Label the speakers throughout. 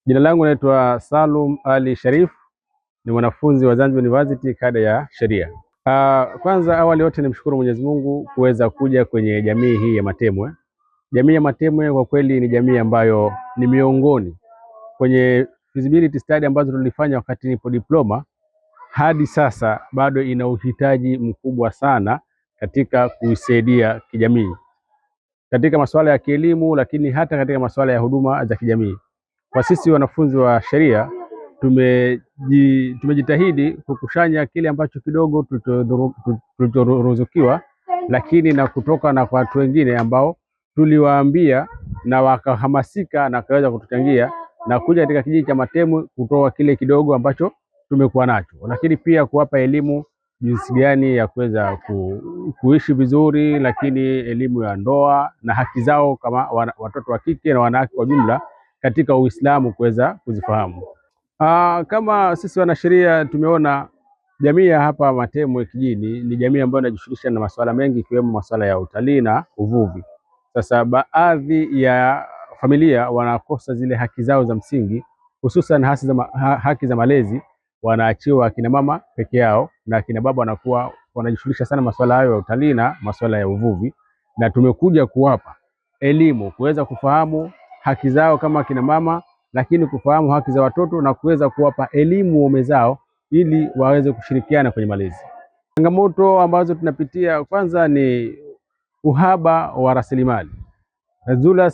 Speaker 1: Jina langu naitwa Salum Ali Sharif, ni mwanafunzi wa Zanzibar University kada ya Sheria. Kwanza awali yote nimshukuru Mwenyezi Mungu kuweza kuja kwenye jamii hii ya Matemwe. Jamii ya Matemwe kwa kweli ni jamii ambayo ni miongoni kwenye feasibility study ambazo tulifanya wakati nipo diploma, hadi sasa bado ina uhitaji mkubwa sana katika kuisaidia kijamii, katika masuala ya kielimu, lakini hata katika masuala ya huduma za kijamii. Kwa sisi wanafunzi wa sheria tumejitahidi kukusanya kile ambacho kidogo tulichoruzukiwa, lakini na kutoka na kwa watu wengine ambao tuliwaambia na wakahamasika na kaweza kutuchangia na kuja katika kijiji cha Matemwe kutoa kile kidogo ambacho tumekuwa nacho, lakini pia kuwapa elimu jinsi gani ya kuweza kuishi vizuri, lakini elimu ya ndoa na haki zao kama watoto wa kike na wanawake kwa jumla katika Uislamu kuweza kuzifahamu. Kama sisi wanasheria tumeona jamii ya hapa Matemwe kijini ni jamii ambayo inajishughulisha na masuala mengi ikiwemo masuala ya utalii na uvuvi. Sasa baadhi ya familia wanakosa zile haki zao za msingi, hususan haki za malezi, wanaachiwa akina mama peke yao na akina baba wanakuwa wanajishughulisha sana masuala hayo ya utalii na masuala ya uvuvi, na tumekuja kuwapa elimu kuweza kufahamu haki zao kama akina mama, lakini kufahamu haki za watoto na kuweza kuwapa elimu waume zao ili waweze kushirikiana kwenye malezi. Changamoto ambazo tunapitia kwanza ni uhaba wa rasilimali.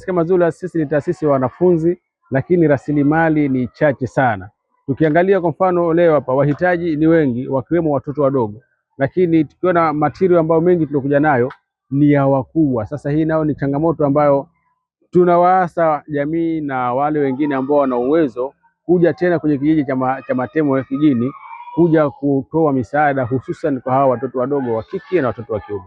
Speaker 1: Kama ZULAS sisi ni taasisi ya wanafunzi, lakini rasilimali ni chache sana. Tukiangalia kwa mfano leo hapa wahitaji ni wengi, wakiwemo watoto wadogo, lakini tukiona material ambayo mengi tulikuja nayo ni ya wakubwa. Sasa hii nao ni changamoto ambayo tunawaasa jamii na wale wengine ambao wana uwezo kuja tena kwenye kijiji cha Matemwe kijini kuja kutoa misaada, hususan kwa hawa watoto wadogo wa kike na watoto wa kiume.